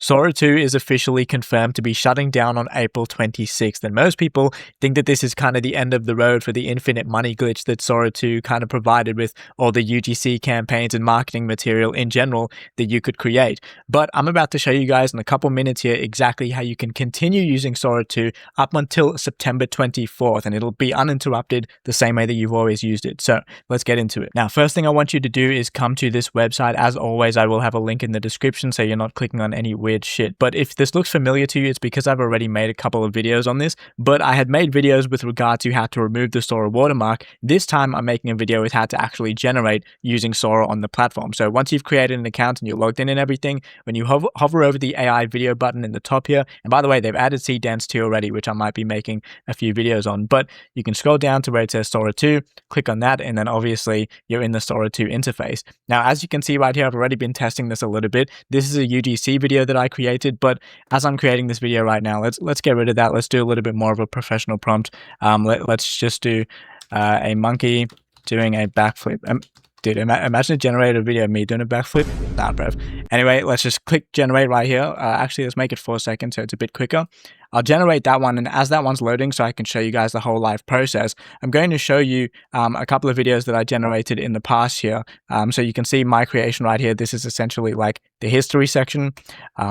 Sora 2 is officially confirmed to be shutting down on April 26th, and most people think that this is kind of the end of the road for the infinite money glitch that Sora 2 kind of provided with all the UGC campaigns and marketing material in general that you could create. But I'm about to show you guys in a couple minutes here exactly how you can continue using Sora 2 up until September 24th, and it'll be uninterrupted the same way that you've always used it. So let's get into it. Now, first thing I want you to do is come to this website. As always, I will have a link in the description so you're not clicking on any weird shit. But if this looks familiar to you, it's because I've already made a couple of videos on this, but I had made videos with regard to how to remove the Sora watermark. This time I'm making a video with how to actually generate using Sora on the platform. So once you've created an account and you're logged in and everything, when you hover over the AI video button in the top here, and by the way, they've added Seed Dance 2 already, which I might be making a few videos on, but you can scroll down to where it says Sora 2, click on that, and then obviously you're in the Sora 2 interface. Now, as you can see right here, I've already been testing this a little bit. This is a UGC video that I created, but as I'm creating this video right now, let's get rid of that. Let's do a little bit more of a professional prompt. Let's just do a monkey doing a backflip. Dude, imagine a generated video of me doing a backflip. Nah, bro. Anyway, let's just click generate right here. Actually, let's make it 4 seconds so it's a bit quicker. I'll generate that one, and as that one's loading so I can show you guys the whole live process, I'm going to show you a couple of videos that I generated in the past here. So you can see my creation right here. This is essentially like the history section.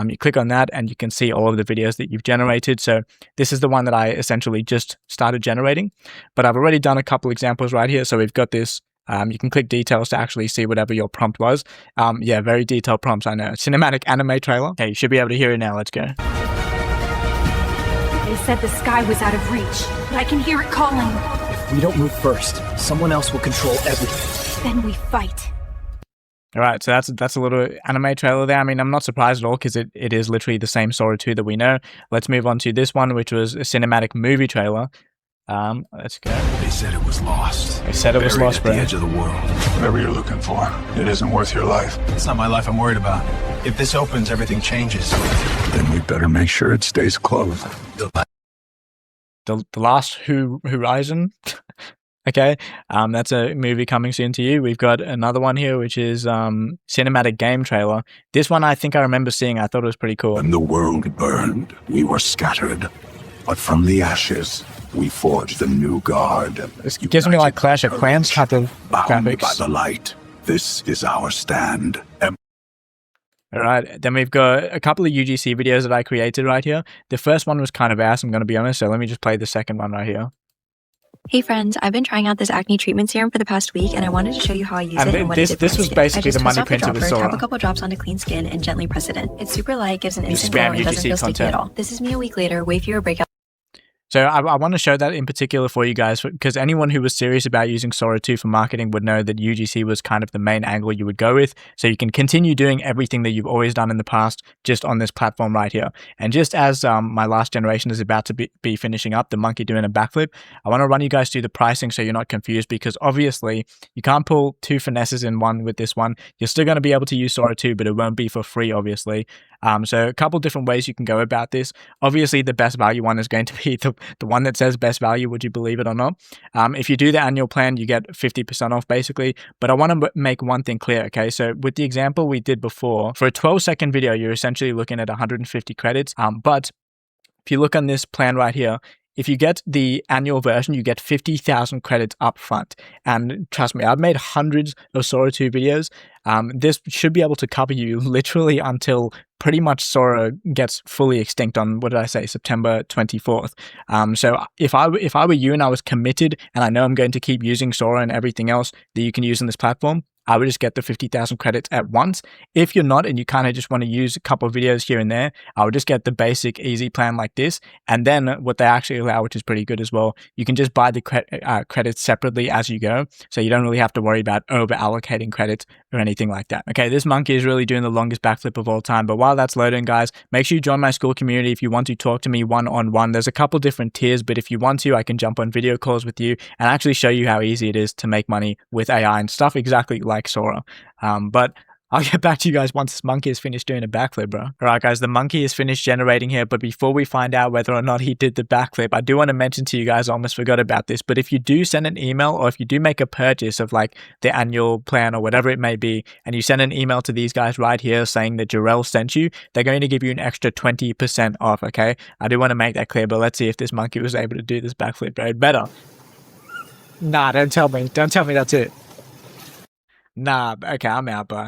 You click on that and you can see all of the videos that you've generated. So this is the one that I essentially just started generating, but I've already done a couple examples right here. So we've got this. You can click details to actually see whatever your prompt was. Yeah, very detailed prompts, I know. Cinematic anime trailer. Okay, you should be able to hear it now. Let's go. They said the sky was out of reach, but I can hear it calling. If we don't move first, someone else will control everything. Then we fight. All right, so that's a little anime trailer there. I mean, I'm not surprised at all because it is literally the same Sora 2 that we know. Let's move on to this one, which was a cinematic movie trailer. Let's go. They said it was lost. They said it was lost, bro. At the edge of the world. Whatever you're looking for, it isn't worth your life. It's not my life I'm worried about. If this opens, everything changes. Then we better make sure it stays closed. The Last Horizon. Okay, that's a movie coming soon to you. We've got another one here, which is cinematic game trailer. This one I think I remember seeing. I thought it was pretty cool. When the world burned, we were scattered. But from the ashes, we forged a new guard. This gives me like Clash of Clans type of graphics. By the light, this is our stand. All right, then we've got a couple of UGC videos that I created right here. The first one was kind of ass, I'm going to be honest, so let me just play the second one right here. Hey friends, I've been trying out this acne treatment serum for the past week, and I wanted to show you how I use it and what it did for my was skin. basically I just the money twist off printer with Sora. tap a couple drops onto clean skin, and gently press it in. It's super light, gives an instant spam glow, and doesn't UGC feel sticky content. at all. This is me a week later, way fewer breakouts. So I want to show that in particular for you guys, because anyone who was serious about using Sora 2 for marketing would know that UGC was kind of the main angle you would go with. So you can continue doing everything that you've always done in the past just on this platform right here. And just as my last generation is about to be finishing up, the monkey doing a backflip, I want to run you guys through the pricing so you're not confused, because obviously you can't pull two finesses in one with this one. You're still going to be able to use Sora 2, but it won't be for free, obviously. So a couple different ways you can go about this. Obviously, the best value one is going to be the one that says best value, would you believe it or not? If you do the annual plan, you get 50% off basically. But I want to make one thing clear, okay? So with the example we did before, for a 12-second video, you're essentially looking at 150 credits. But if you look on this plan right here, if you get the annual version, you get 50,000 credits up front. And trust me, I've made hundreds of Sora 2 videos. This should be able to cover you literally until pretty much Sora gets fully extinct on, what did I say, September 24th. So if I were you and I was committed, and I know I'm going to keep using Sora and everything else that you can use on this platform, I would just get the 50,000 credits at once. If you're not and you kind of just want to use a couple of videos here and there, I would just get the basic easy plan like this. And then what they actually allow, which is pretty good as well, you can just buy the credits separately as you go. So you don't really have to worry about over allocating credits or anything like that. Okay, this monkey is really doing the longest backflip of all time. But while that's loading, guys, make sure you join my school community if you want to talk to me one-on-one. There's a couple different tiers, but if you want to, I can jump on video calls with you and actually show you how easy it is to make money with AI and stuff exactly like Sora. But I'll get back to you guys once this monkey is finished doing a backflip, bro. Alright guys, the monkey is finished generating here, but before we find out whether or not he did the backflip, I do want to mention to you guys, I almost forgot about this, but if you do send an email or if you do make a purchase of like the annual plan or whatever it may be, and you send an email to these guys right here saying that Jarrell sent you, they're going to give you an extra 20% off, okay? I do want to make that clear, but let's see if this monkey was able to do this backflip, bro. It better. Nah, don't tell me. Don't tell me that's it. Nah, okay, I'm out, bro.